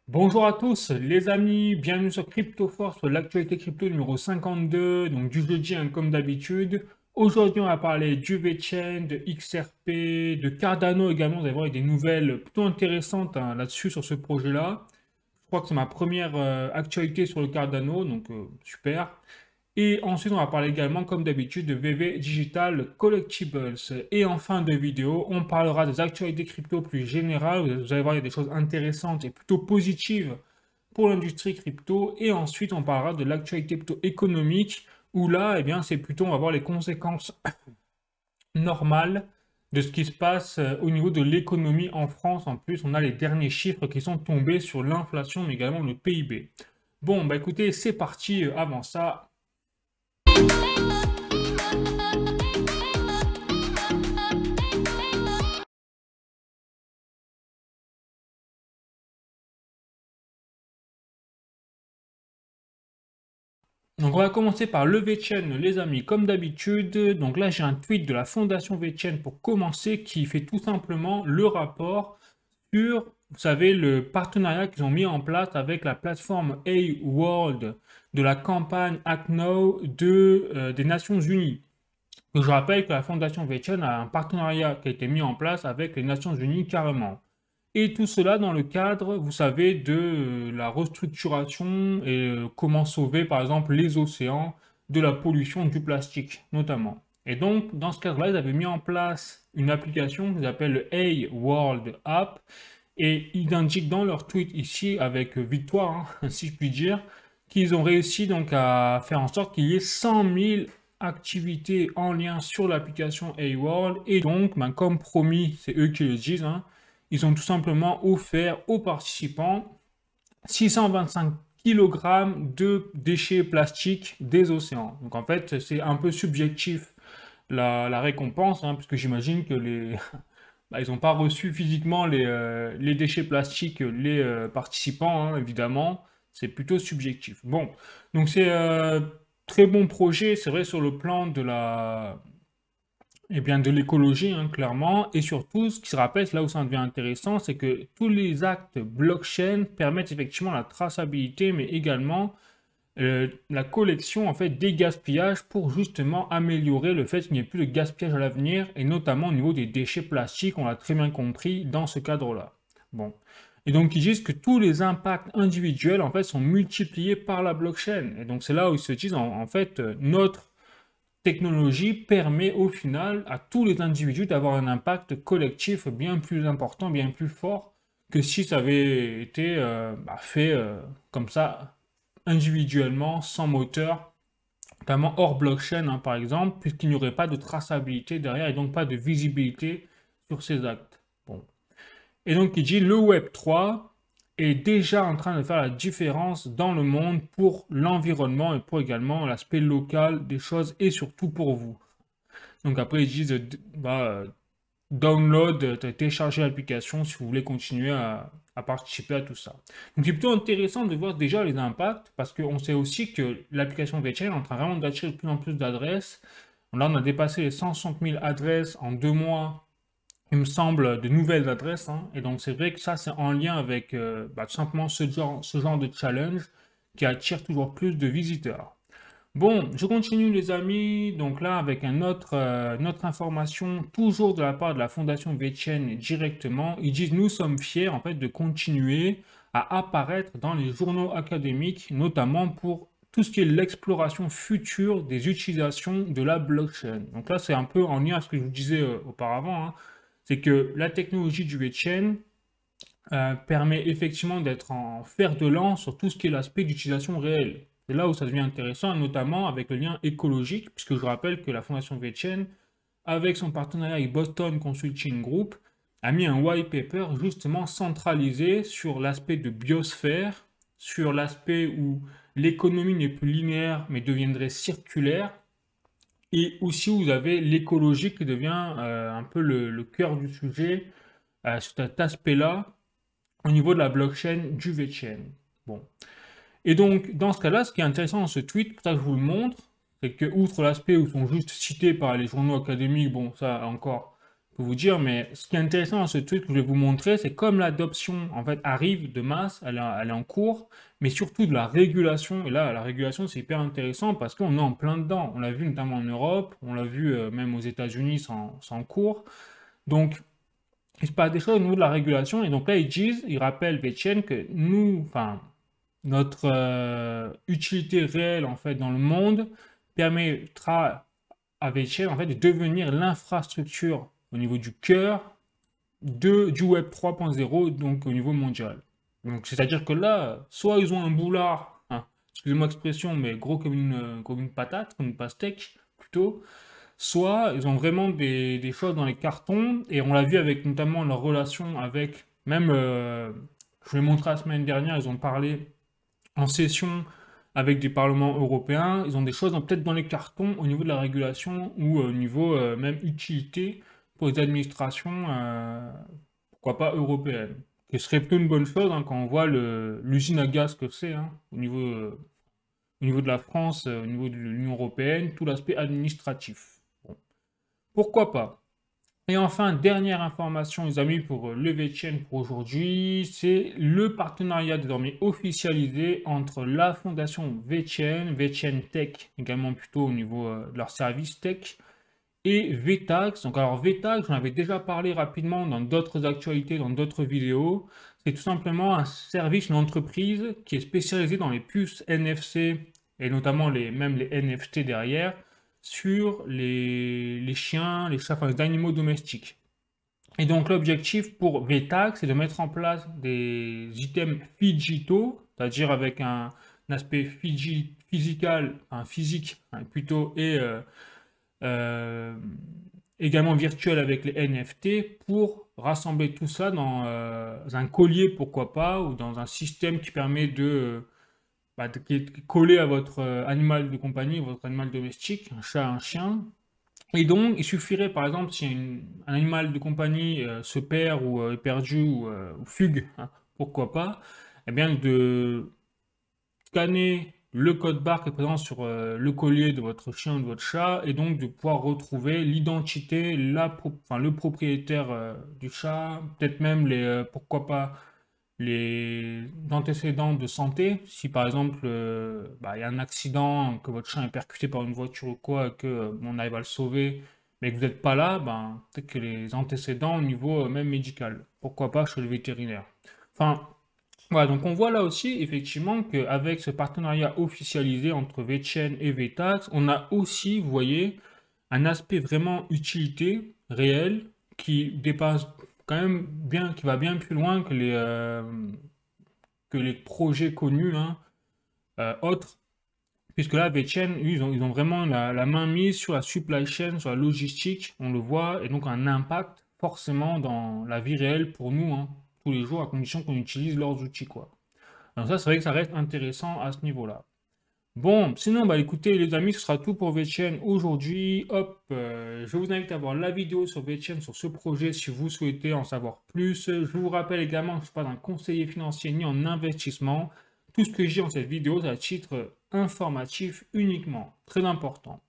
Bonjour à tous les amis, bienvenue sur CryptoForce, l'actualité crypto numéro 52, donc du jeudi hein, comme d'habitude. Aujourd'hui on va parler du VeChain, de XRP, de Cardano également, vous allez voir il y a des nouvelles plutôt intéressantes hein, là-dessus sur ce projet-là. Je crois que c'est ma première actualité sur le Cardano, donc super. Et ensuite, on va parler également, comme d'habitude, de VV Digital Collectibles. Et en fin de vidéo, on parlera des actualités crypto plus générales. Vous allez voir, il y a des choses intéressantes et plutôt positives pour l'industrie crypto. Et ensuite, on parlera de l'actualité plutôt économique, où là, eh bien, c'est plutôt, on va voir les conséquences normales de ce qui se passe au niveau de l'économie en France. En plus, on a les derniers chiffres qui sont tombés sur l'inflation, mais également le PIB. Bon, bah écoutez, c'est parti. Avant ça, donc on va commencer par le VeChain, les amis, comme d'habitude. Donc là, j'ai un tweet de la fondation VeChain pour commencer qui fait tout simplement le rapport sur, vous savez, le partenariat qu'ils ont mis en place avec la plateforme A-World de la campagne Act Now des Nations Unies. Donc, je rappelle que la fondation VeChain a un partenariat qui a été mis en place avec les Nations Unies carrément. Et tout cela dans le cadre, vous savez, de la restructuration et comment sauver, par exemple, les océans de la pollution du plastique, notamment. Et donc, dans ce cadre-là, ils avaient mis en place une application qu'ils appellent le A-World App. Et ils indiquent dans leur tweet ici, avec victoire, hein, si je puis dire, qu'ils ont réussi donc à faire en sorte qu'il y ait 100 000 activités en lien sur l'application A-World. Et donc, ben, comme promis, c'est eux qui le disent, hein, ils ont tout simplement offert aux participants 625 kg de déchets plastiques des océans. Donc en fait, c'est un peu subjectif la récompense, hein, parce que j'imagine que bah, ils n'ont pas reçu physiquement les déchets plastiques, les participants, hein, évidemment. C'est plutôt subjectif. Bon, donc c'est très bon projet, c'est vrai, sur le plan de eh bien, de l'écologie, hein, clairement. Et surtout, ce qui se rappelle, là où ça devient intéressant, c'est que tous les actes blockchain permettent effectivement la traçabilité, mais également la collection en fait, des gaspillages pour justement améliorer le fait qu'il n'y ait plus de gaspillage à l'avenir, et notamment au niveau des déchets plastiques, on l'a très bien compris dans ce cadre-là. Bon. Et donc, ils disent que tous les impacts individuels, en fait, sont multipliés par la blockchain. Et donc, c'est là où ils se disent, en fait, notre technologie permet au final à tous les individus d'avoir un impact collectif bien plus important, bien plus fort que si ça avait été fait comme ça individuellement, sans moteur, notamment hors blockchain hein, par exemple, puisqu'il n'y aurait pas de traçabilité derrière et donc pas de visibilité sur ces actes. Bon. Et donc il dit le Web 3 est déjà en train de faire la différence dans le monde pour l'environnement et pour également l'aspect local des choses et surtout pour vous. Donc après ils disent download, télécharger l'application si vous voulez continuer à participer à tout ça. Donc c'est plutôt intéressant de voir déjà les impacts parce qu'on sait aussi que l'application VeChain est en train vraiment d'attirer de plus en plus d'adresses. Là on a dépassé les 160 000 adresses en 2 mois il me semble, de nouvelles adresses, hein. Et donc, c'est vrai que ça, c'est en lien avec tout simplement ce genre de challenge qui attire toujours plus de visiteurs. Bon, je continue les amis, donc là avec notre information, toujours de la part de la Fondation VeChain directement, ils disent nous sommes fiers en fait de continuer à apparaître dans les journaux académiques, notamment pour tout ce qui est l'exploration future des utilisations de la blockchain. Donc là c'est un peu en lien à ce que je vous disais auparavant, hein, c'est que la technologie du VeChain permet effectivement d'être en fer de lance sur tout ce qui est l'aspect d'utilisation réelle. C'est là où ça devient intéressant, notamment avec le lien écologique, puisque je rappelle que la Fondation VeChain, avec son partenariat avec Boston Consulting Group, a mis un white paper justement centralisé sur l'aspect de biosphère, sur l'aspect où l'économie n'est plus linéaire mais deviendrait circulaire, et aussi vous avez l'écologie qui devient un peu le cœur du sujet sur cet aspect-là au niveau de la blockchain du VeChain. Bon. Et donc, dans ce cas-là, ce qui est intéressant dans ce tweet, pour ça que je vous le montre, c'est que, outre l'aspect où ils sont juste cités par les journaux académiques, bon, ça encore, pour vous dire, mais ce qui est intéressant dans ce truc que je vais vous montrer, c'est comme l'adoption en fait arrive de masse, elle est en cours, mais surtout de la régulation. Et là, la régulation, c'est hyper intéressant parce qu'on est en plein dedans. On l'a vu notamment en Europe, on l'a vu même aux États-Unis, c'est en cours. Donc, il se passe des choses au niveau de la régulation. Et donc là, ils rappellent VeChain que nous, enfin, notre utilité réelle en fait dans le monde permettra à VeChain en fait de devenir l'infrastructure au niveau du cœur du Web 3.0, donc au niveau mondial. Donc c'est-à-dire que là, soit ils ont un boulard, hein, excusez-moi l'expression, mais gros comme une patate, comme une pastèque plutôt, soit ils ont vraiment des choses dans les cartons, et on l'a vu avec notamment leur relation avec, même, je vous l'ai montré la semaine dernière, ils ont parlé en session avec des parlements européens, ils ont des choses peut-être dans les cartons au niveau de la régulation ou au niveau même utilité pour les administrations, pourquoi pas européennes. Ce serait plutôt une bonne chose hein, quand on voit l'usine à gaz que c'est hein, au niveau de la France, au niveau de l'Union européenne, tout l'aspect administratif. Bon. Pourquoi pas? Et enfin, dernière information, les amis, pour lever de chaîne pour aujourd'hui, c'est le partenariat désormais officialisé entre la fondation VeChain, VeChain Tech, également plutôt au niveau de leur service tech, et VTax. Donc alors VTax, j'en avais déjà parlé rapidement dans d'autres actualités, dans d'autres vidéos. C'est tout simplement un service, une entreprise qui est spécialisée dans les puces NFC et notamment même les NFT derrière sur les chiens, les chats, enfin les animaux domestiques. Et donc l'objectif pour VTax, c'est de mettre en place des items digitaux, c'est-à-dire avec un aspect physical, un physique hein, plutôt, et euh, également virtuel avec les NFT, pour rassembler tout ça dans un collier, pourquoi pas, ou dans un système qui permet qui est collé à votre animal de compagnie, votre animal domestique, un chat, un chien. Et donc, il suffirait, par exemple, si un animal de compagnie se perd ou est perdu ou fugue, hein, pourquoi pas, eh bien, de scanner le code barre qui est présent sur le collier de votre chien ou de votre chat, et donc de pouvoir retrouver l'identité, enfin, le propriétaire du chat, peut-être même pourquoi pas, les antécédents de santé. Si par exemple il y a un accident, que votre chien est percuté par une voiture ou quoi, que on arrive à le sauver, mais que vous n'êtes pas là, peut-être que les antécédents au niveau même médical. Pourquoi pas chez le vétérinaire. Enfin, voilà, donc on voit là aussi effectivement qu'avec ce partenariat officialisé entre VeChain et VTax, on a aussi, vous voyez, un aspect vraiment utilité réel qui dépasse quand même bien, qui va bien plus loin que les projets connus hein, autres. Puisque là, VeChain, ils ont vraiment la main mise sur la supply chain, sur la logistique, on le voit, et donc un impact forcément dans la vie réelle pour nous, hein, tous les jours, à condition qu'on utilise leurs outils, quoi. Donc ça, c'est vrai que ça reste intéressant à ce niveau-là. Bon, sinon, écoutez les amis, ce sera tout pour VeChain aujourd'hui. Hop, je vous invite à voir la vidéo sur VeChain, sur ce projet, si vous souhaitez en savoir plus. Je vous rappelle également que je ne suis pas un conseiller financier ni en investissement. Tout ce que j'ai dans cette vidéo, c'est à titre informatif uniquement. Très important.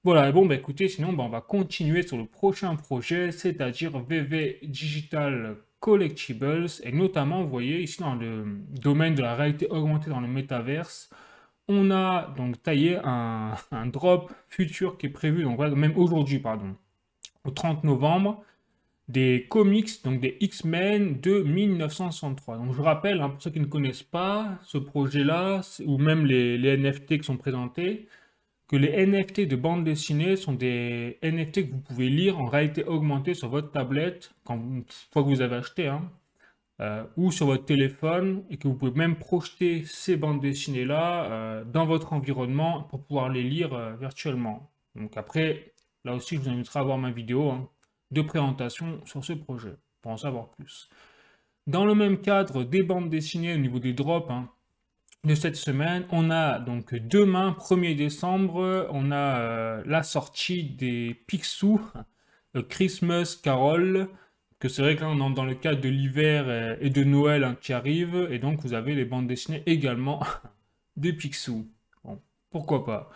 Voilà, et bon, écoutez, sinon, on va continuer sur le prochain projet, c'est-à-dire VV Digital Collectibles. Et notamment, vous voyez, ici, dans le domaine de la réalité augmentée dans le métaverse, on a donc taillé un drop futur qui est prévu, donc même aujourd'hui, pardon, au 30 novembre, des comics, donc des X-Men de 1963. Donc je rappelle, hein, pour ceux qui ne connaissent pas ce projet-là, ou même les NFT qui sont présentés, que les NFT de bande dessinée sont des NFT que vous pouvez lire en réalité augmentée sur votre tablette, une fois que vous avez acheté, hein, ou sur votre téléphone, et que vous pouvez même projeter ces bandes dessinées-là dans votre environnement pour pouvoir les lire virtuellement. Donc après, là aussi, je vous inviterai à voir ma vidéo hein, de présentation sur ce projet, pour en savoir plus. Dans le même cadre des bandes dessinées au niveau des drops hein, de cette semaine, on a donc demain, 1er décembre, on a la sortie des Picsou, Christmas Carol, que c'est vrai que là, on est dans le cadre de l'hiver et de Noël hein, qui arrive, et donc vous avez les bandes dessinées également des Picsou. Bon, pourquoi pas.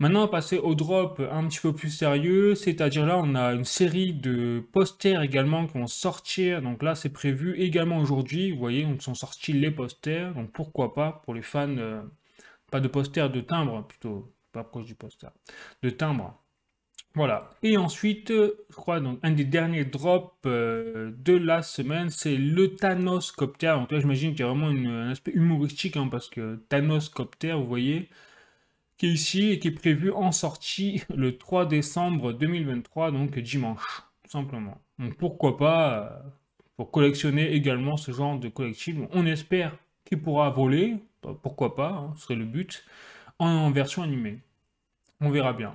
Maintenant, on va passer au drop un petit peu plus sérieux, c'est-à-dire là, on a une série de posters également qui vont sortir. Donc là, c'est prévu également aujourd'hui. Vous voyez, donc sont sortis les posters. Donc pourquoi pas pour les fans, pas de posters, de timbres plutôt, pas proche du poster, de timbres. Voilà. Et ensuite, je crois, donc, un des derniers drops de la semaine, c'est le Thanos Copter. Donc là, j'imagine qu'il y a vraiment un aspect humoristique, hein, parce que Thanos Copter, vous voyez, qui est ici et qui est prévu en sortie le 3 décembre 2023, donc dimanche, tout simplement. Donc pourquoi pas, pour collectionner également ce genre de collectible. On espère qu'il pourra voler, pourquoi pas, hein, ce serait le but, en version animée. On verra bien.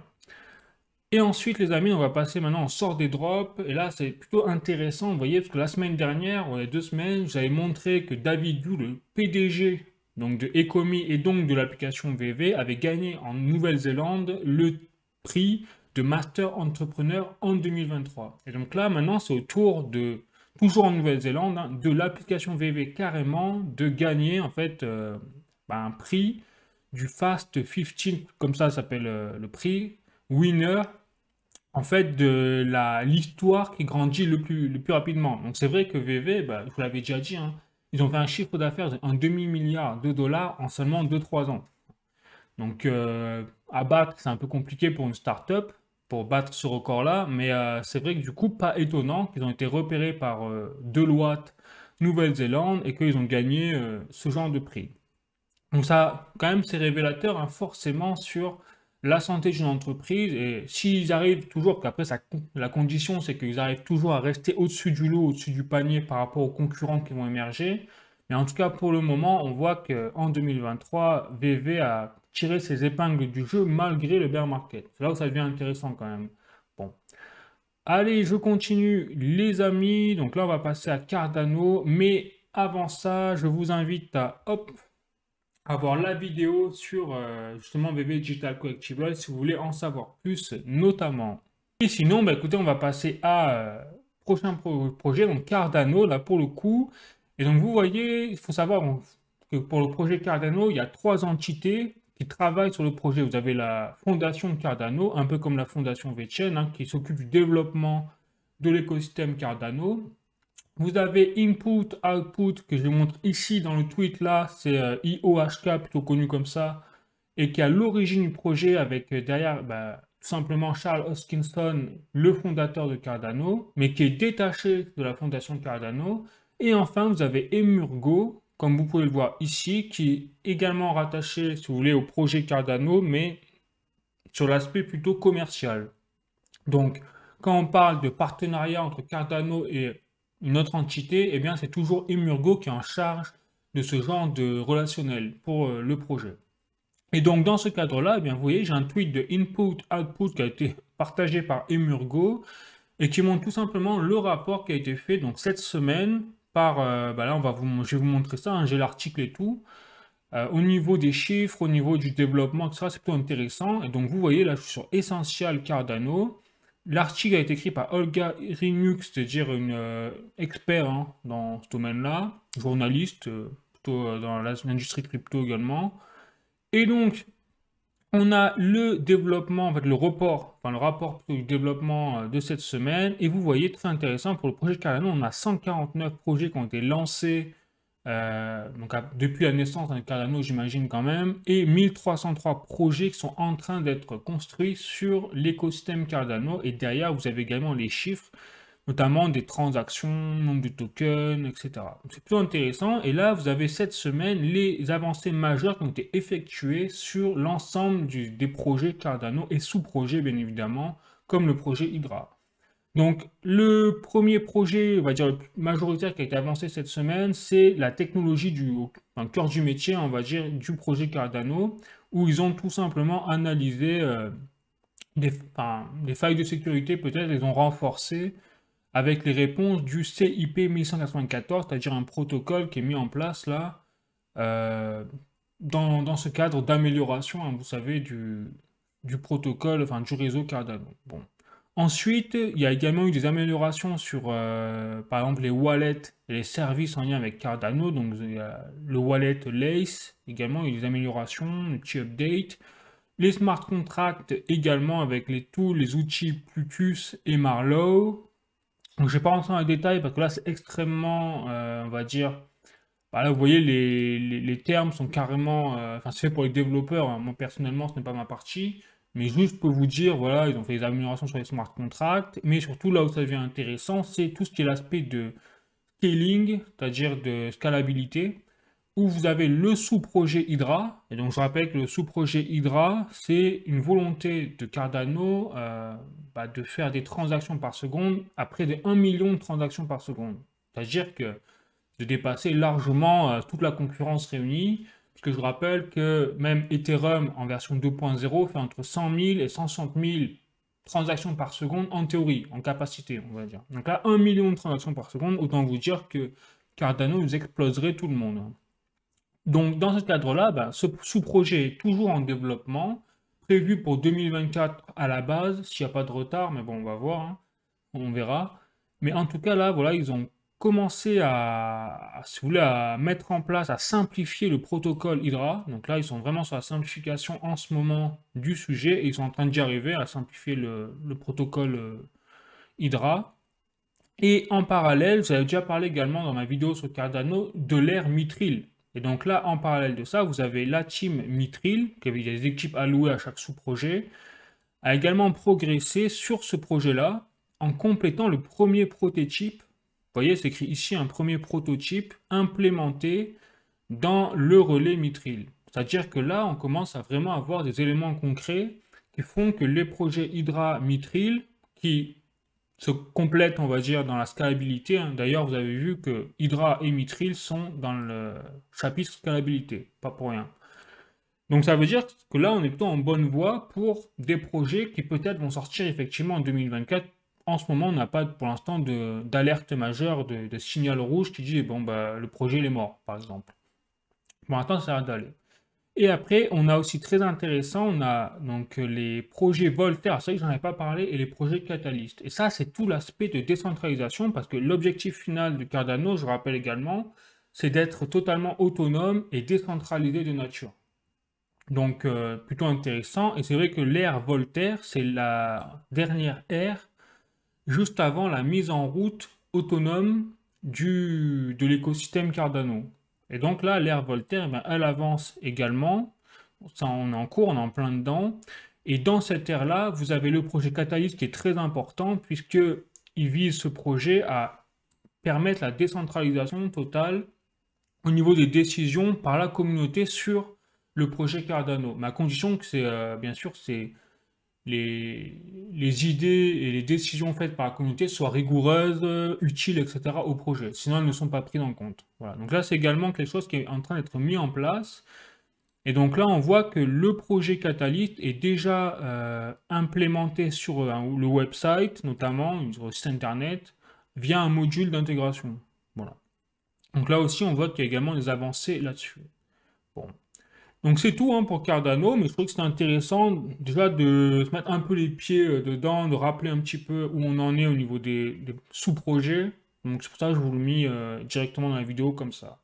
Et ensuite, les amis, on va passer maintenant, on sort des drops. Et là, c'est plutôt intéressant, vous voyez, parce que la semaine dernière, ou il y a 2 semaines, j'avais montré que David Yu, le PDG donc de Ecomi et donc de l'application VV, avait gagné en Nouvelle-Zélande le prix de Master Entrepreneur en 2023. Et donc là, maintenant, c'est au tour de, toujours en Nouvelle-Zélande, hein, de l'application VV carrément de gagner en fait un prix du Fast 15, comme ça s'appelle le prix, winner en fait de l'histoire qui grandit le plus rapidement. Donc c'est vrai que VV, bah, je vous l'avais déjà dit, hein, ils ont fait un chiffre d'affaires de 1 demi-milliard de dollars en seulement 2 3 ans. Donc à battre, c'est un peu compliqué pour une start-up, pour battre ce record-là, mais c'est vrai que du coup, pas étonnant qu'ils ont été repérés par Deloitte, Nouvelle-Zélande, et qu'ils ont gagné ce genre de prix. Donc ça, quand même, c'est révélateur, hein, forcément sur la santé d'une entreprise. Et s'ils arrivent toujours, parce qu'après, la condition, c'est qu'ils arrivent toujours à rester au-dessus du lot, au-dessus du panier par rapport aux concurrents qui vont émerger. Mais en tout cas, pour le moment, on voit qu'en 2023, VV a tiré ses épingles du jeu malgré le bear market. C'est là où ça devient intéressant quand même. Bon. Allez, je continue, les amis. Donc là, on va passer à Cardano. Mais avant ça, je vous invite à, hop, avoir la vidéo sur justement VV Digital Collectible si vous voulez en savoir plus notamment. Et sinon, bah, écoutez, on va passer à prochain projet, donc Cardano, là pour le coup. Et donc vous voyez, il faut savoir que pour le projet Cardano, il y a 3 entités qui travaillent sur le projet. Vous avez la fondation Cardano, un peu comme la fondation VeChain, hein, qui s'occupe du développement de l'écosystème Cardano. Vous avez input, output que je vous montre ici dans le tweet là, c'est IOHK plutôt connu comme ça, et qui est à l'origine du projet avec derrière bah, tout simplement Charles Hoskinson, le fondateur de Cardano, mais qui est détaché de la fondation Cardano. Et enfin, vous avez Emurgo, comme vous pouvez le voir ici, qui est également rattaché, si vous voulez, au projet Cardano, mais sur l'aspect plutôt commercial. Donc, quand on parle de partenariat entre Cardano et une autre entité, eh bien, c'est toujours Emurgo qui est en charge de ce genre de relationnel pour le projet. Et donc, dans ce cadre-là, eh bien, vous voyez, j'ai un tweet de input-output qui a été partagé par Emurgo et qui montre tout simplement le rapport qui a été fait donc, cette semaine par, bah là, je vais vous montrer ça, hein, j'ai l'article et tout. Au niveau des chiffres, au niveau du développement, tout ça, c'est plutôt intéressant. Et donc, vous voyez, là, je suis sur Essential Cardano. L'article a été écrit par Olga Rinuk, c'est-à-dire une expert hein, dans ce domaine-là, journaliste, plutôt dans l'industrie crypto également. Et donc, on a le développement, en fait, le rapport plutôt du développement de cette semaine. Et vous voyez, très intéressant, pour le projet Cardano, on a 149 projets qui ont été lancés donc depuis la naissance de Cardano, j'imagine quand même, et 1303 projets qui sont en train d'être construits sur l'écosystème Cardano. Et derrière, vous avez également les chiffres, notamment des transactions, nombre de tokens, etc. C'est plutôt intéressant. Et là, vous avez cette semaine les avancées majeures qui ont été effectuées sur l'ensemble des projets Cardano et sous-projets, bien évidemment, comme le projet Hydra. Donc, le premier projet, on va dire, le plus majoritaire qui a été avancé cette semaine, c'est la technologie cœur du métier, on va dire, du projet Cardano, où ils ont tout simplement analysé des failles de sécurité, peut-être, les ont renforcées avec les réponses du CIP 1194, c'est-à-dire un protocole qui est mis en place là, dans ce cadre d'amélioration, hein, vous savez, du protocole, enfin, du réseau Cardano. Bon. Ensuite, il y a également eu des améliorations sur, par exemple, les wallets et les services en lien avec Cardano. Donc, il y a le wallet Lace, également, il y a eu des améliorations, des petits updates. Les smart contracts également avec tous les outils Plutus et Marlowe. Donc, je ne vais pas rentrer dans les détails parce que là, c'est extrêmement, on va dire, bah là, vous voyez, les termes sont carrément, enfin, c'est fait pour les développeurs, hein. Moi, personnellement, ce n'est pas ma partie. Mais juste pour vous dire, voilà, ils ont fait des améliorations sur les smart contracts. Mais surtout, là où ça devient intéressant, c'est tout ce qui est l'aspect de scaling, c'est-à-dire de scalabilité, où vous avez le sous-projet Hydra. Et donc, je rappelle que le sous-projet Hydra, c'est une volonté de Cardano bah, de faire des transactions par seconde à près de 1 million de transactions par seconde. C'est-à-dire que de dépasser largement toute la concurrence réunie. Parce que je rappelle que même Ethereum en version 2.0 fait entre 100 000 et 160 000 transactions par seconde en théorie, en capacité, on va dire. Donc là, 1 million de transactions par seconde, autant vous dire que Cardano nous exploserait tout le monde. Donc dans ce cadre-là, bah, ce sous-projet est toujours en développement, prévu pour 2024 à la base, s'il n'y a pas de retard, mais bon, on va voir, hein, on verra. Mais en tout cas, là, voilà, ils ont commencé si vous voulez, à mettre en place, à simplifier le protocole Hydra. Donc là, ils sont vraiment sur la simplification en ce moment du sujet et ils sont en train d'y arriver à simplifier le protocole Hydra. Et en parallèle, j'avais déjà parlé également dans ma vidéo sur Cardano de l'ère Mithril. Et donc là, en parallèle de ça, vous avez la team Mithril, qui avait des équipes allouées à chaque sous-projet, a également progressé sur ce projet-là en complétant le premier prototype. Vous voyez, c'est écrit ici un premier prototype implémenté dans le relais Mithril. C'est-à-dire que là, on commence à vraiment avoir des éléments concrets qui font que les projets Hydra Mithril, qui se complètent, on va dire, dans la scalabilité. Hein. D'ailleurs, vous avez vu que Hydra et Mithril sont dans le chapitre scalabilité, pas pour rien. Donc ça veut dire que là, on est plutôt en bonne voie pour des projets qui peut-être vont sortir effectivement en 2024. En ce moment, on n'a pas pour l'instant d'alerte majeure, de signal rouge qui dit bon bah le projet il est mort, par exemple. Pour l'instant, ça a d'aller. Et après, on a aussi très intéressant, on a donc les projets Voltaire, c'est vrai que j'en ai pas parlé, et les projets Catalyst. Et ça, c'est tout l'aspect de décentralisation, parce que l'objectif final de Cardano, je rappelle également, c'est d'être totalement autonome et décentralisé de nature. Donc, plutôt intéressant. Et c'est vrai que l'ère Voltaire, c'est la dernière ère juste avant la mise en route autonome de l'écosystème Cardano. Et donc là, l'ère Voltaire, eh ben, elle avance également. Ça, on est en cours, on est en plein dedans. Et dans cette ère-là, vous avez le projet Catalyst qui est très important puisqu'il vise ce projet à permettre la décentralisation totale au niveau des décisions par la communauté sur le projet Cardano. Mais à condition que c'est, bien sûr, c'est les idées et les décisions faites par la communauté soient rigoureuses, utiles, etc. au projet. Sinon, elles ne sont pas prises en compte. Voilà. Donc là, c'est également quelque chose qui est en train d'être mis en place. Et donc là, on voit que le projet Catalyst est déjà implémenté sur le website, notamment sur le site internet, via un module d'intégration. Voilà. Donc là aussi, on voit qu'il y a également des avancées là-dessus. Bon. Donc c'est tout hein, pour Cardano, mais je trouve que c'est intéressant déjà de se mettre un peu les pieds dedans, de rappeler un petit peu où on en est au niveau des sous-projets. Donc c'est pour ça que je vous le mis directement dans la vidéo comme ça.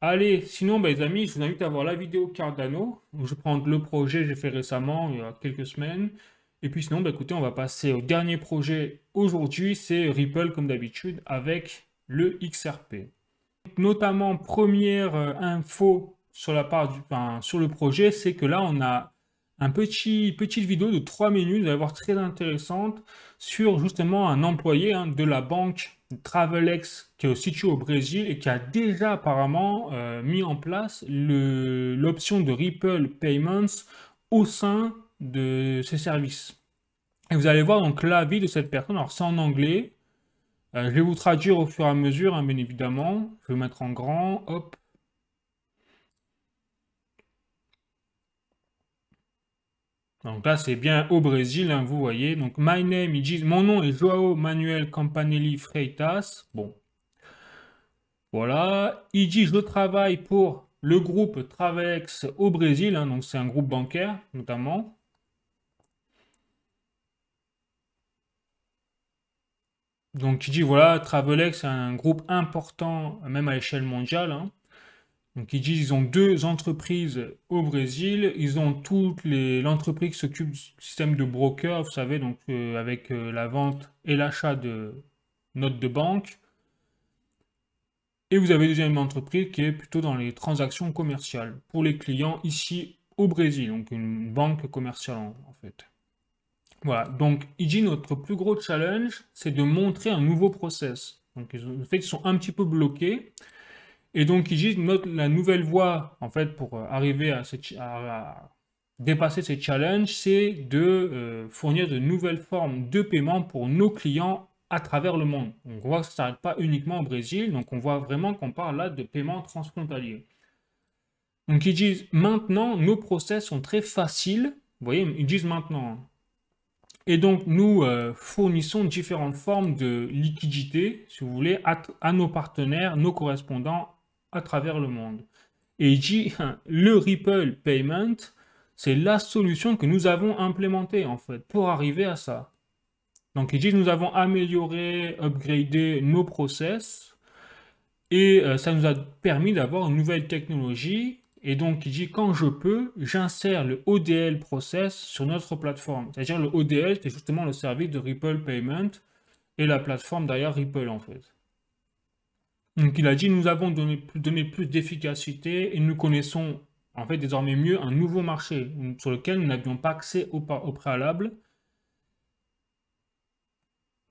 Allez, sinon bah, les amis, je vous invite à voir la vidéo Cardano. Donc, je vais prendre le projet que j'ai fait récemment, il y a quelques semaines. Et puis sinon, bah, écoutez, on va passer au dernier projet aujourd'hui, c'est Ripple comme d'habitude avec le XRP. Notamment, première info sur la part sur le projet, c'est que là, on a petite vidéo de 3 minutes, vous allez voir très intéressante, sur justement un employé hein, de la banque Travelex qui est situé au Brésil et qui a déjà apparemment mis en place l'option de Ripple Payments au sein de ses services. Et vous allez voir donc l'avis de cette personne, alors c'est en anglais, je vais vous traduire au fur et à mesure, hein, bien évidemment. Je vais mettre en grand, hop. Donc là, c'est bien au Brésil, hein, vous voyez. Donc, my name, ils disent, mon nom est Joao Manuel Campanelli Freitas. Bon, voilà. Il dit, je travaille pour le groupe Travelex au Brésil, hein, donc c'est un groupe bancaire, notamment. Donc, il dit, voilà, Travelex, c'est un groupe important, même à l'échelle mondiale, hein. Donc ils disent qu'ils ont 2 entreprises au Brésil, ils ont l'entreprise qui s'occupe du système de broker, vous savez, donc avec la vente et l'achat de notes de banque. Et vous avez deuxième entreprise qui est plutôt dans les transactions commerciales pour les clients ici au Brésil, donc une banque commerciale en fait. Voilà, donc il dit notre plus gros challenge, c'est de montrer un nouveau process. Donc en fait, ils sont un petit peu bloqués. Et donc il dit la nouvelle voie, en fait, pour arriver à dépasser ces challenges, c'est de fournir de nouvelles formes de paiement pour nos clients à travers le monde. Donc, on voit que ça ne s'arrête pas uniquement au Brésil, donc on voit vraiment qu'on parle là de paiement transfrontalier. Donc ils disent maintenant, nos process sont très faciles. Vous voyez, ils disent maintenant. Et donc nous fournissons différentes formes de liquidité, si vous voulez, à nos partenaires, nos correspondants à travers le monde. Et il dit, le Ripple Payment, c'est la solution que nous avons implémentée en fait pour arriver à ça. Donc il dit, nous avons amélioré, upgradé nos process et ça nous a permis d'avoir une nouvelle technologie. Et donc il dit, quand je peux, j'insère le ODL process sur notre plateforme. C'est-à-dire le ODL, c'est justement le service de Ripple Payment et la plateforme derrière Ripple en fait. Donc il a dit, nous avons donné plus d'efficacité et nous connaissons en fait désormais mieux un nouveau marché sur lequel nous n'avions pas accès au préalable.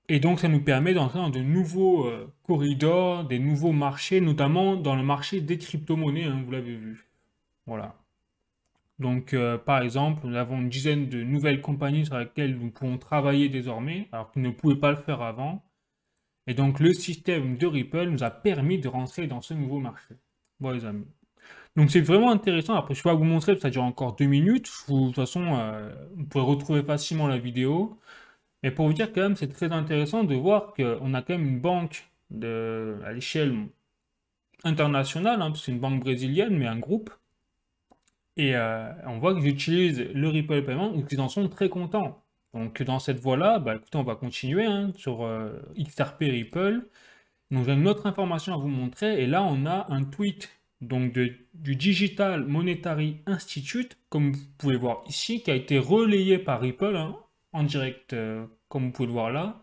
Et donc ça nous permet d'entrer dans de nouveaux corridors, des nouveaux marchés, notamment dans le marché des crypto-monnaies, hein, vous l'avez vu. Voilà. Donc par exemple, nous avons une dizaine de nouvelles compagnies sur lesquelles nous pouvons travailler désormais, alors qu'ils ne pouvaient pas le faire avant. Et donc le système de Ripple nous a permis de rentrer dans ce nouveau marché. Bon les amis. Donc c'est vraiment intéressant. Après je vais vous montrer, ça dure encore 2 minutes. De toute façon, vous pourrez retrouver facilement la vidéo. Mais pour vous dire quand même, c'est très intéressant de voir qu'on a quand même une banque à l'échelle internationale, hein, parce que c'est une banque brésilienne, mais un groupe. Et on voit qu'ils utilisent le Ripple Payment, donc ils en sont très contents. Donc dans cette voie-là, bah, écoutez, on va continuer hein, sur XRP Ripple. Donc j'ai une autre information à vous montrer, et là on a un tweet donc du Digital Monetary Institute, comme vous pouvez voir ici, qui a été relayé par Ripple hein, en direct, comme vous pouvez le voir là.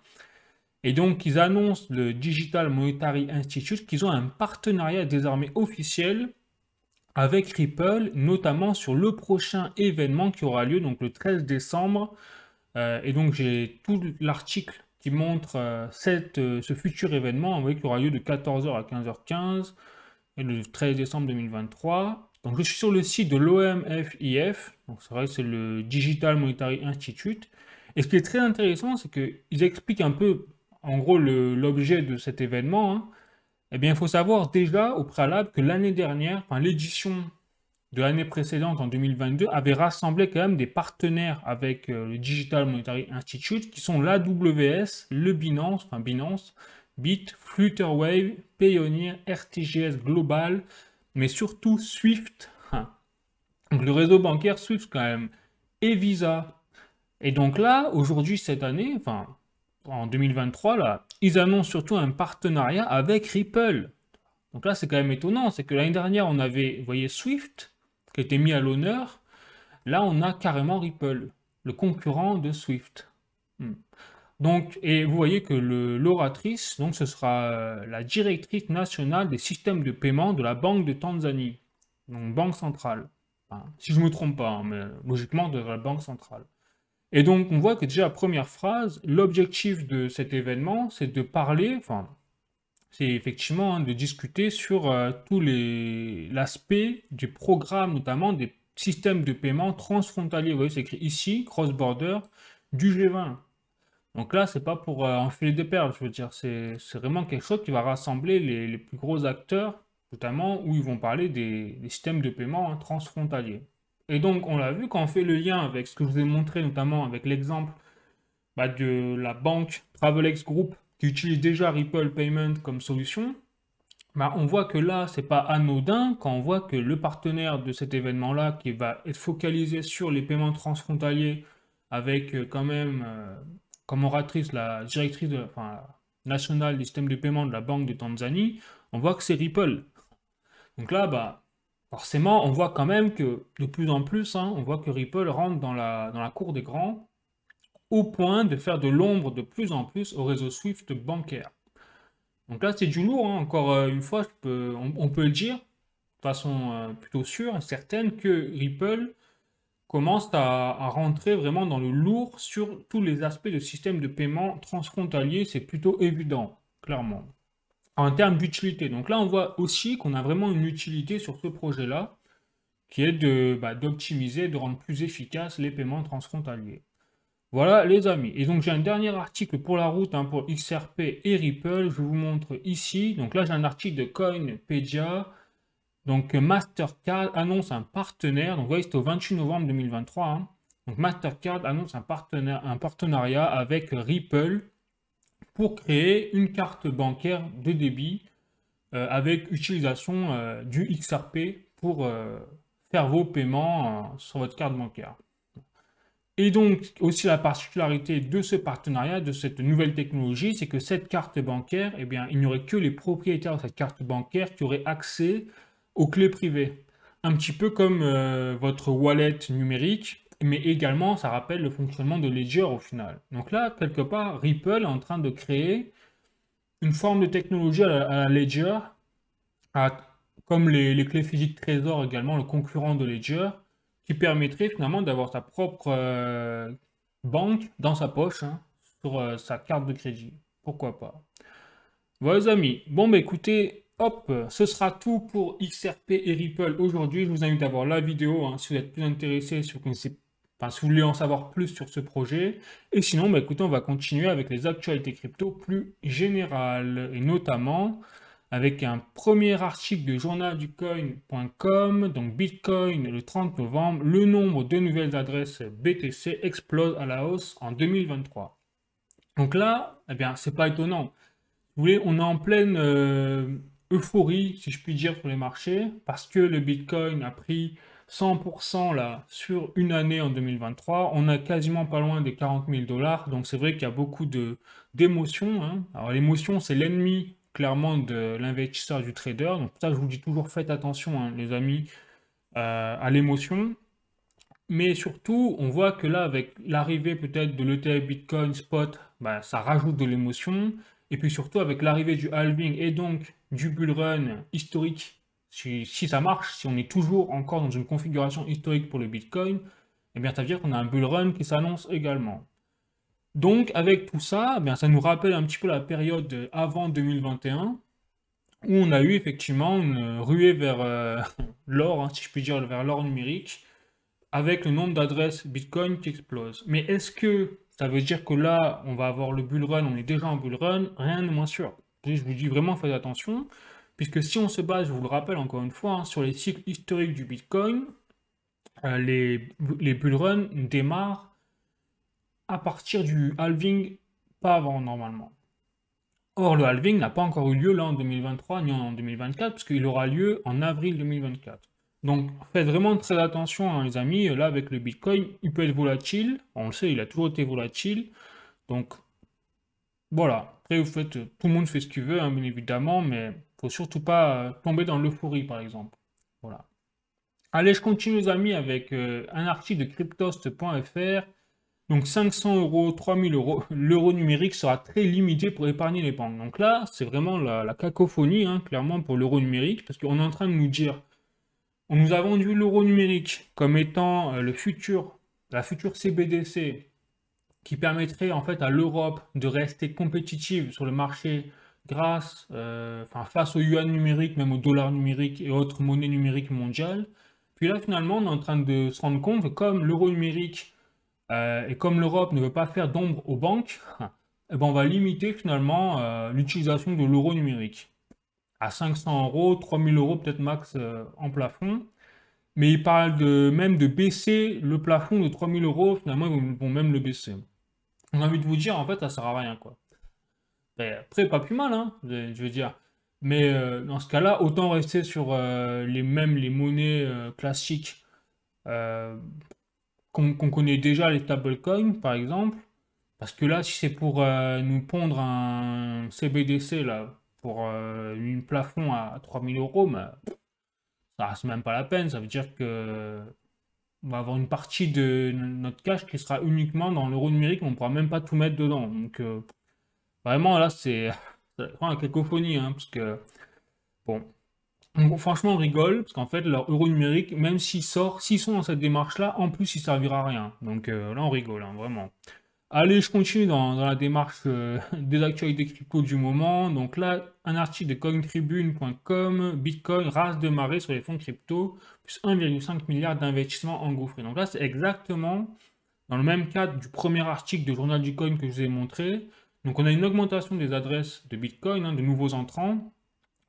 Et donc ils annoncent le Digital Monetary Institute qu'ils ont un partenariat désormais officiel avec Ripple, notamment sur le prochain événement qui aura lieu donc le 13 décembre. Et donc j'ai tout l'article qui montre ce futur événement, vous voyez qu'il aura lieu de 14h à 15h15 et le 13 décembre 2023. Donc je suis sur le site de l'OMFIF, donc c'est vrai que c'est le Digital Monetary Institute. Et ce qui est très intéressant, c'est qu'ils expliquent un peu, en gros, l'objet de cet événement. Hein. Eh bien, il faut savoir déjà au préalable que l'année dernière, enfin l'édition de l'année précédente, en 2022, avait rassemblé quand même des partenaires avec le Digital Monetary Institute, qui sont l'AWS, le Binance, enfin Binance, Bit, Flutterwave, Payoneer, RTGS Global, mais surtout Swift. Donc le réseau bancaire Swift quand même, et Visa. Et donc là, aujourd'hui, cette année, enfin en 2023, là, ils annoncent surtout un partenariat avec Ripple. Donc là, c'est quand même étonnant, c'est que l'année dernière, on avait, vous voyez, Swift, qui a été mis à l'honneur. Là, on a carrément Ripple, le concurrent de Swift. Donc, et vous voyez que l'oratrice, donc ce sera la directrice nationale des systèmes de paiement de la Banque de Tanzanie, donc Banque centrale. Enfin, si je ne me trompe pas, hein, mais logiquement de la Banque centrale. Et donc, on voit que déjà, la première phrase, l'objectif de cet événement, c'est de parler, enfin, c'est effectivement hein, de discuter sur tout l'aspect du programme, notamment des systèmes de paiement transfrontaliers. Vous voyez, c'est écrit ici, cross-border, du G20. Donc là, c'est pas pour enfiler des perles, je veux dire, c'est vraiment quelque chose qui va rassembler les plus gros acteurs, notamment où ils vont parler des systèmes de paiement hein, transfrontaliers. Et donc, on l'a vu quand on fait le lien avec ce que je vous ai montré, notamment avec l'exemple bah, de la banque Travelex Group qui utilise déjà Ripple Payment comme solution, bah, on voit que là, c'est pas anodin quand on voit que le partenaire de cet événement-là, qui va être focalisé sur les paiements transfrontaliers, avec quand même comme oratrice la directrice nationale des systèmes de paiement de la Banque de Tanzanie, on voit que c'est Ripple. Donc là, bah, forcément, on voit quand même que de plus en plus, hein, on voit que Ripple rentre dans la cour des grands, au point de faire de l'ombre de plus en plus au réseau Swift bancaire. Donc là, c'est du lourd, hein. Encore une fois, on peut le dire, de façon plutôt sûre et certaine, que Ripple commence à rentrer vraiment dans le lourd sur tous les aspects de système de paiement transfrontalier, c'est plutôt évident, clairement, en termes d'utilité. Donc là, on voit aussi qu'on a vraiment une utilité sur ce projet-là, qui est d'optimiser, de rendre plus efficaces les paiements transfrontaliers. Voilà les amis. Et donc j'ai un dernier article pour la route, hein, pour XRP et Ripple. Je vous montre ici. Donc là j'ai un article de Coinpedia. Donc Mastercard annonce un partenaire. Donc vous voyez, c'était au 28 novembre 2023. Hein. Donc Mastercard annonce un partenariat avec Ripple pour créer une carte bancaire de débit avec utilisation du XRP pour faire vos paiements sur votre carte bancaire. Et donc, aussi la particularité de ce partenariat, de cette nouvelle technologie, c'est que cette carte bancaire, eh bien, il n'y aurait que les propriétaires de cette carte bancaire qui auraient accès aux clés privées. Un petit peu comme votre wallet numérique, mais également, ça rappelle le fonctionnement de Ledger au final. Donc là, quelque part, Ripple est en train de créer une forme de technologie à la Ledger, à- comme les clés physiques Trésor également, le concurrent de Ledger, qui permettrait finalement d'avoir sa propre banque dans sa poche, hein, sur sa carte de crédit. Pourquoi pas. Voilà les amis. Bon bah écoutez, hop, ce sera tout pour XRP et Ripple aujourd'hui. Je vous invite à voir la vidéo hein, si vous êtes plus intéressé, si vous connaissez, enfin, si vous voulez en savoir plus sur ce projet. Et sinon, bah écoutez, on va continuer avec les actualités crypto plus générales et notamment avec un premier article de journalducoin.com, donc Bitcoin le 30 novembre, le nombre de nouvelles adresses BTC explose à la hausse en 2023. Donc là, eh bien, c'est pas étonnant. Vous voulez, on est en pleine euphorie, si je puis dire, sur les marchés, parce que le Bitcoin a pris 100% là, sur une année en 2023. On a quasiment pas loin des 40 000 dollars, donc c'est vrai qu'il y a beaucoup d'émotions. Hein. Alors l'émotion, c'est l'ennemi clairement de l'investisseur du trader, donc pour ça je vous dis toujours faites attention, hein, les amis, à l'émotion. Mais surtout, on voit que là, avec l'arrivée peut-être de l'ETF Bitcoin Spot, bah, ça rajoute de l'émotion. Et puis surtout, avec l'arrivée du halving et donc du bull run historique, si ça marche, si on est toujours encore dans une configuration historique pour le Bitcoin, eh bien, ça veut dire qu'on a un bull run qui s'annonce également. Donc, avec tout ça, eh bien, ça nous rappelle un petit peu la période avant 2021, où on a eu effectivement une ruée vers l'or, hein, si je puis dire, vers l'or numérique avec le nombre d'adresses Bitcoin qui explose. Mais est-ce que ça veut dire que là, on va avoir le bull run, on est déjà en bull run? Rien de moins sûr. Et je vous dis vraiment, faites attention, puisque si on se base, je vous le rappelle encore une fois, hein, sur les cycles historiques du Bitcoin, les bull runs démarrent à partir du halving, pas avant normalement. Or, le halving n'a pas encore eu lieu là en 2023 ni en 2024, puisqu'il aura lieu en avril 2024. Donc, faites vraiment très attention, hein, les amis. Là, avec le Bitcoin, il peut être volatile. On le sait, il a toujours été volatile. Donc, voilà. Après, vous faites, tout le monde fait ce qu'il veut, hein, bien évidemment, mais faut surtout pas tomber dans l'euphorie, par exemple. Voilà. Allez, je continue, les amis, avec un article de cryptost.fr. Donc 500 euros, 3000 euros, l'euro numérique sera très limité pour épargner l'épargne. Donc là, c'est vraiment la cacophonie, hein, clairement, pour l'euro numérique, parce qu'on est en train de nous dire, on nous a vendu l'euro numérique comme étant la future CBDC, qui permettrait en fait à l'Europe de rester compétitive sur le marché grâce, face au yuan numérique, même au dollar numérique et autres monnaies numériques mondiales. Puis là, finalement, on est en train de se rendre compte que comme l'euro numérique et comme l'Europe ne veut pas faire d'ombre aux banques, eh ben on va limiter finalement l'utilisation de l'euro numérique à 500 euros, 3000 euros peut-être max en plafond. Mais ils parlent même de baisser le plafond de 3000 euros, finalement ils vont même le baisser. J'ai envie de vous dire, en fait, ça sert à rien, quoi. Et après, pas plus mal, hein, je veux dire. Mais dans ce cas-là, autant rester sur les monnaies classiques euh, qu'on connaît déjà, les stablecoins, par exemple. Parce que là, si c'est pour nous pondre un CBDC, là, pour une plafond à 3000 euros, bah, ça reste même pas la peine. Ça veut dire que on va avoir une partie de notre cash qui sera uniquement dans l'euro numérique, on ne pourra même pas tout mettre dedans. Donc vraiment là c'est vraiment la cacophonie, hein, parce que bon, franchement on rigole, parce qu'en fait leur euro numérique, même s'ils sont dans cette démarche-là, en plus il servira à rien. Donc là on rigole, hein, vraiment. Allez, je continue dans la démarche des actualités crypto du moment. Donc là, un article de cointribune.com, Bitcoin rase de marée sur les fonds crypto, plus 1,5 milliard d'investissements engouffrés. Donc là, c'est exactement dans le même cadre du premier article de Journal du Coin que je vous ai montré. Donc on a une augmentation des adresses de Bitcoin, hein, de nouveaux entrants,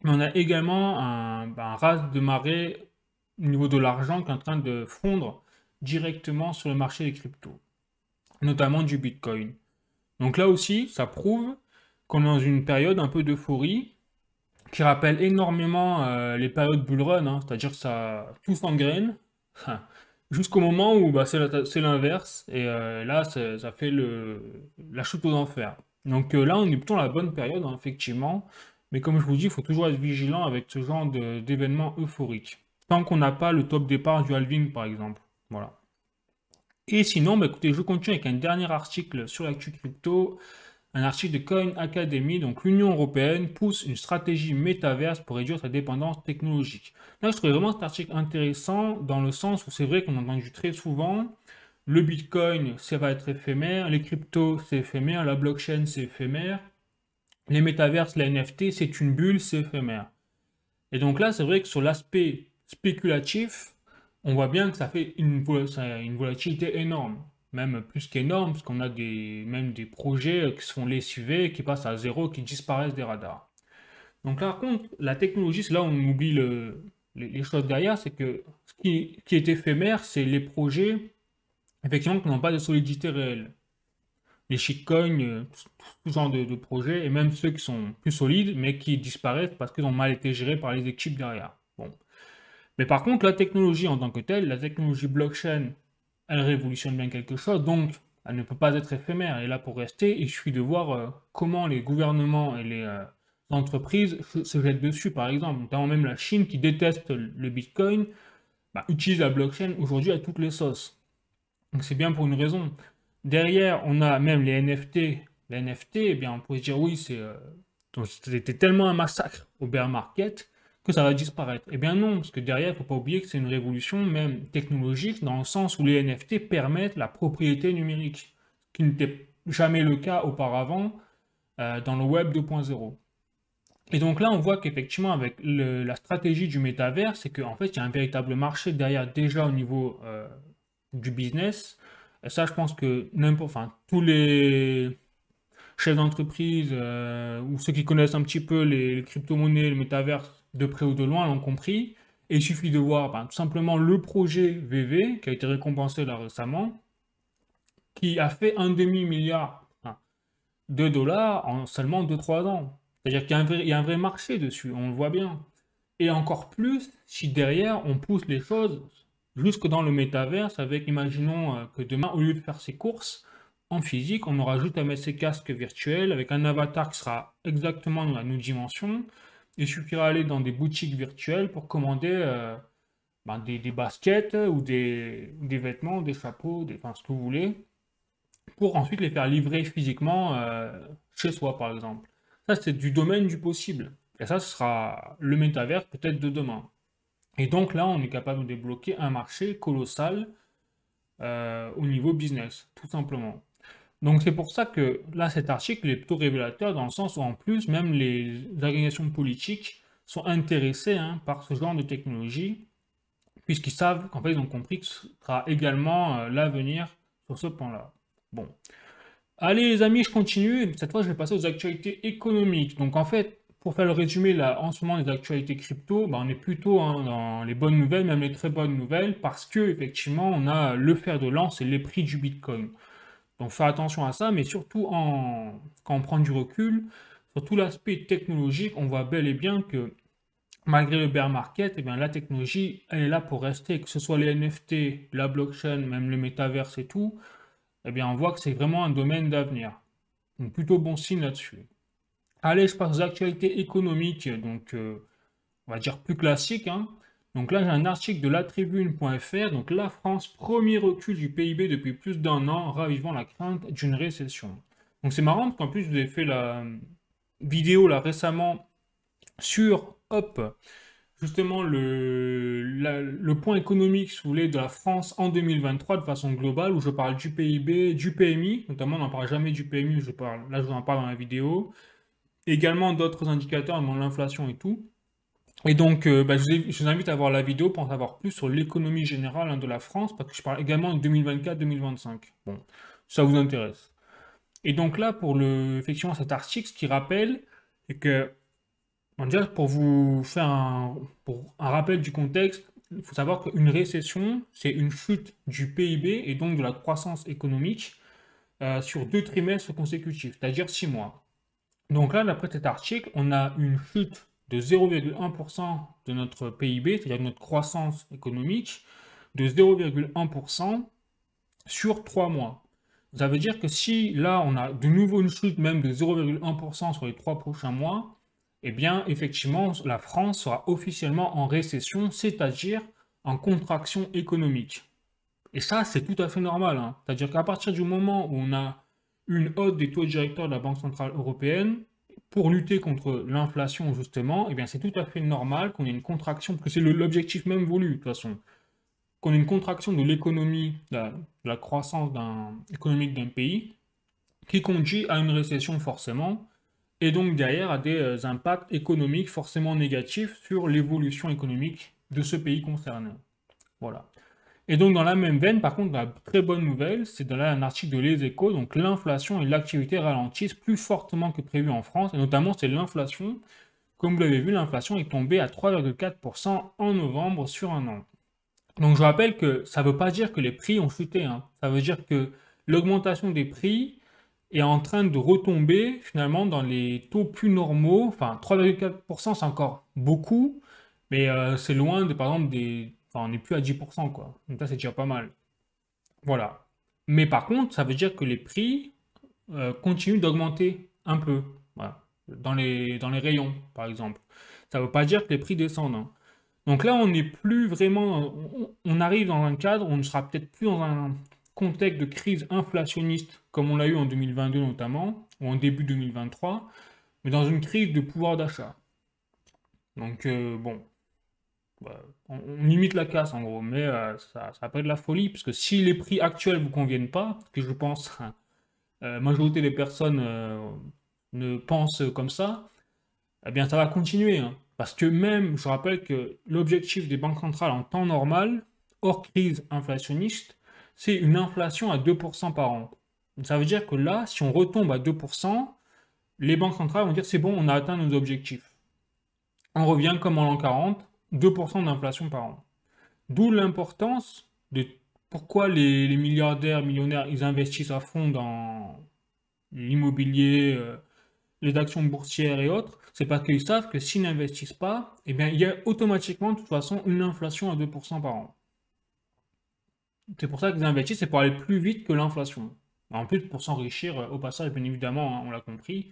mais on a également un rase de marée au niveau de l'argent qui est en train de fondre directement sur le marché des cryptos, notamment du Bitcoin. Donc là aussi, ça prouve qu'on est dans une période un peu d'euphorie qui rappelle énormément les périodes bull run, hein, c'est-à-dire que ça tout s'engraine jusqu'au moment où bah, c'est l'inverse et là ça fait la chute aux enfers. Donc là, on est plutôt dans la bonne période, hein, effectivement, mais comme je vous dis, il faut toujours être vigilant avec ce genre d'événements euphoriques. Tant qu'on n'a pas le top départ du halving, par exemple. Voilà. Et sinon, bah, écoutez, je continue avec un dernier article sur l'actu crypto, un article de Coin Academy. Donc, l'Union européenne pousse une stratégie métaverse pour réduire sa dépendance technologique. Là, je trouvais vraiment cet article intéressant dans le sens où c'est vrai qu'on a entendu très souvent le Bitcoin, ça va être éphémère, les cryptos, c'est éphémère, la blockchain, c'est éphémère, les métaverses, les NFT, c'est une bulle, c'est éphémère. Et donc là, c'est vrai que sur l'aspect spéculatif, on voit bien que ça fait une volatilité énorme, même plus qu'énorme, parce qu'on a même des projets qui se font lessiver, qui passent à zéro, qui disparaissent des radars. Donc là, par contre, la technologie, c'est là où on oublie les choses derrière, c'est que ce qui est éphémère, c'est les projets, effectivement, qui n'ont pas de solidité réelle. Les shitcoins, tout genre de projets, et même ceux qui sont plus solides, mais qui disparaissent parce qu'ils ont mal été gérés par les équipes derrière. Bon. Mais par contre, la technologie en tant que telle, la technologie blockchain, elle révolutionne bien quelque chose, donc elle ne peut pas être éphémère, elle est là pour rester. Il suffit de voir comment les gouvernements et les entreprises se jettent dessus, par exemple. Notamment même la Chine qui déteste le Bitcoin, bah, utilise la blockchain aujourd'hui à toutes les sauces. Donc c'est bien pour une raison. Derrière, on a même les NFT. Les NFT, eh bien, on pourrait se dire oui, c'était tellement un massacre au bear market que ça va disparaître. Eh bien non, parce que derrière, il ne faut pas oublier que c'est une révolution même technologique dans le sens où les NFT permettent la propriété numérique, ce qui n'était jamais le cas auparavant dans le Web 2.0. Et donc là, on voit qu'effectivement, avec la stratégie du métavers, c'est qu'en fait, il y a un véritable marché derrière déjà au niveau du business. Et ça, je pense que enfin, tous les chefs d'entreprise ou ceux qui connaissent un petit peu les crypto-monnaies, le métavers de près ou de loin l'ont compris. Et il suffit de voir ben, tout simplement le projet VV qui a été récompensé là récemment, qui a fait un demi-milliard de dollars en seulement 2-3 ans. C'est-à-dire qu'il y a un vrai marché dessus, on le voit bien. Et encore plus si derrière on pousse les choses jusque dans le métaverse avec, imaginons que demain, au lieu de faire ses courses en physique, on aura juste à mettre ses casques virtuels avec un avatar qui sera exactement dans la nos dimensions. Il suffira d'aller dans des boutiques virtuelles pour commander ben, des baskets ou des vêtements, des chapeaux, enfin ce que vous voulez, pour ensuite les faire livrer physiquement chez soi, par exemple. Ça, c'est du domaine du possible. Et ça, ce sera le métavers peut-être de demain. Et donc là, on est capable de débloquer un marché colossal au niveau business, tout simplement. Donc c'est pour ça que là, cet article est plutôt révélateur dans le sens où en plus, même les organisations politiques sont intéressées hein, par ce genre de technologie, puisqu'ils savent qu'en fait, ils ont compris que ce sera également l'avenir sur ce point-là. Bon. Allez les amis, je continue. Cette fois, je vais passer aux actualités économiques. Donc en fait, pour faire le résumé là, en ce moment des actualités crypto, bah, on est plutôt hein, dans les bonnes nouvelles, même les très bonnes nouvelles, parce que effectivement, on a le fer de lance et les prix du Bitcoin. Donc faire attention à ça, mais surtout quand on prend du recul, sur tout l'aspect technologique, on voit bel et bien que malgré le bear market, eh bien, la technologie, elle est là pour rester, que ce soit les NFT, la blockchain, même le métaverse et tout, eh bien, on voit que c'est vraiment un domaine d'avenir. Donc plutôt bon signe là-dessus. Allez, je passe aux actualités économiques, donc on va dire plus classiques, hein. Donc là, j'ai un article de latribune.fr. Donc la France, premier recul du PIB depuis plus d'1 an, ravivant la crainte d'une récession. Donc c'est marrant parce qu'en plus, je vous ai fait la vidéo là récemment sur, hop, justement le point économique, si vous voulez, de la France en 2023 de façon globale, où je parle du PIB, du PMI, notamment on n'en parle jamais du PMI, là je vous en parle dans la vidéo, également d'autres indicateurs, notamment l'inflation et tout. Et donc, je vous invite à voir la vidéo pour en savoir plus sur l'économie générale de la France, parce que je parle également de 2024-2025. Bon, ça vous intéresse. Et donc là, effectivement, cet article, ce qui rappelle, c'est que, bon, déjà, pour vous faire pour un rappel du contexte, il faut savoir qu'une récession, c'est une chute du PIB et donc de la croissance économique sur 2 trimestres consécutifs, c'est-à-dire 6 mois. Donc là, d'après cet article, on a une chute de 0,1% de notre PIB, c'est-à-dire de notre croissance économique, de 0,1% sur 3 mois. Ça veut dire que si là, on a de nouveau une chute même de 0,1% sur les 3 prochains mois, eh bien, effectivement, la France sera officiellement en récession, c'est-à-dire en contraction économique. Et ça, c'est tout à fait normal, hein. C'est-à-dire qu'à partir du moment où on a une hausse des taux directeurs de la Banque Centrale Européenne, pour lutter contre l'inflation, justement, eh bien, c'est tout à fait normal qu'on ait une contraction, parce que c'est l'objectif même voulu, de toute façon, qu'on ait une contraction de l'économie, de la croissance économique d'un pays, qui conduit à une récession forcément, et donc derrière à des impacts économiques forcément négatifs sur l'évolution économique de ce pays concerné. Voilà. Et donc, dans la même veine, par contre, la très bonne nouvelle, c'est dans un article de Les Échos, donc l'inflation et l'activité ralentissent plus fortement que prévu en France, et notamment c'est l'inflation. Comme vous l'avez vu, l'inflation est tombée à 3,4% en novembre sur un an. Donc, je rappelle que ça ne veut pas dire que les prix ont chuté, hein. Ça veut dire que l'augmentation des prix est en train de retomber finalement dans les taux plus normaux. Enfin, 3,4%, c'est encore beaucoup, mais c'est loin de, par exemple, Enfin, on n'est plus à 10%, quoi. Donc ça, c'est déjà pas mal. Voilà. Mais par contre, ça veut dire que les prix continuent d'augmenter un peu. Voilà. Dans les rayons, par exemple. Ça ne veut pas dire que les prix descendent, hein. Donc là, on n'est plus vraiment... On arrive dans un cadre où on ne sera peut-être plus dans un contexte de crise inflationniste comme on l'a eu en 2022 notamment, ou en début 2023, mais dans une crise de pouvoir d'achat. Donc bon, on limite la casse en gros, mais ça va pas être de la folie, parce que si les prix actuels vous conviennent pas, ce que je pense, la majorité des personnes ne pensent comme ça, eh bien ça va continuer, hein. Parce que même, je rappelle que l'objectif des banques centrales en temps normal, hors crise inflationniste, c'est une inflation à 2% par an. Donc, ça veut dire que là, si on retombe à 2%, les banques centrales vont dire c'est bon, on a atteint nos objectifs. On revient comme en l'an 40, 2% d'inflation par an. D'où l'importance de pourquoi les milliardaires, millionnaires, ils investissent à fond dans l'immobilier, les actions boursières et autres, c'est parce qu'ils savent que s'ils n'investissent pas, eh bien, il y a automatiquement, de toute façon, une inflation à 2% par an. C'est pour ça qu'ils investissent, c'est pour aller plus vite que l'inflation. En plus, pour s'enrichir au passage, bien évidemment, hein, on l'a compris,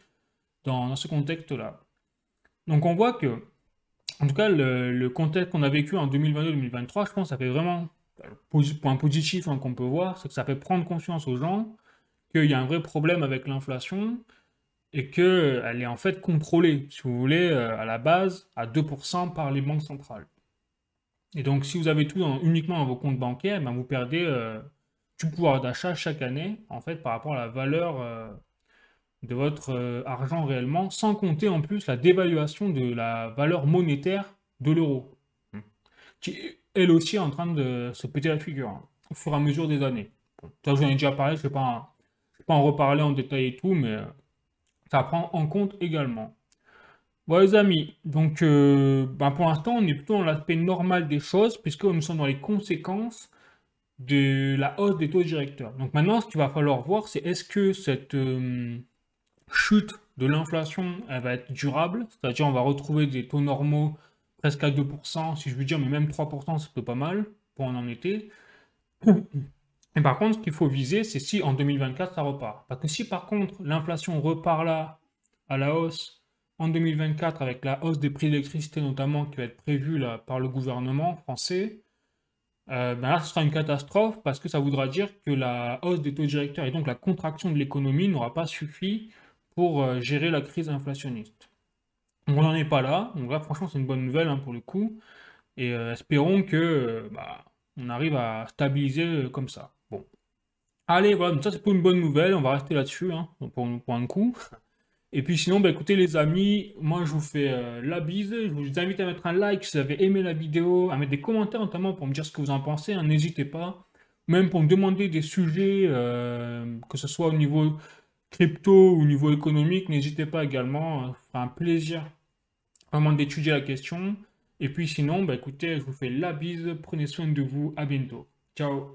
dans ce contexte-là. Donc on voit que, en tout cas, le contexte qu'on a vécu en 2022-2023, je pense que ça fait vraiment, point positif hein, qu'on peut voir, c'est que ça fait prendre conscience aux gens qu'il y a un vrai problème avec l'inflation et qu'elle est en fait contrôlée, si vous voulez, à la base, à 2% par les banques centrales. Et donc, si vous avez tout uniquement dans vos comptes bancaires, ben, vous perdez du pouvoir d'achat chaque année, en fait, par rapport à la valeur de votre argent réellement, sans compter en plus la dévaluation de la valeur monétaire de l'euro, qui elle aussi est en train de se péter la figure hein, au fur et à mesure des années. Bon, ça, j'en ai déjà parlé, je ne vais pas en reparler en détail et tout, mais ça prend en compte également. Bon les amis, donc ben, pour l'instant on est plutôt dans l'aspect normal des choses, puisque nous sommes dans les conséquences de la hausse des taux directeurs. Donc maintenant ce qu'il va falloir voir, c'est est-ce que cette chute de l'inflation, elle va être durable, c'est-à-dire on va retrouver des taux normaux presque à 2%, si je veux dire, mais même 3%, c'est pas mal pour en été. Et par contre, ce qu'il faut viser, c'est si en 2024 ça repart. Parce que si par contre l'inflation repart là à la hausse en 2024 avec la hausse des prix de l'électricité notamment qui va être prévue là, par le gouvernement français, ben là, ce sera une catastrophe parce que ça voudra dire que la hausse des taux directeurs et donc la contraction de l'économie n'aura pas suffi pour gérer la crise inflationniste. On n'en est pas là, donc là franchement c'est une bonne nouvelle hein, pour le coup, et espérons que bah, on arrive à stabiliser comme ça. Bon. Allez, voilà, donc ça c'est pour une bonne nouvelle, on va rester là-dessus hein, pour un coup. Et puis sinon, bah, écoutez les amis, moi je vous fais la bise, je vous invite à mettre un like si vous avez aimé la vidéo, à mettre des commentaires notamment pour me dire ce que vous en pensez, hein, n'hésitez pas. Même pour me demander des sujets, que ce soit au niveau crypto ou au niveau économique, n'hésitez pas également, ça fera un plaisir vraiment d'étudier la question. Et puis sinon, bah, écoutez, je vous fais la bise, prenez soin de vous, à bientôt. Ciao.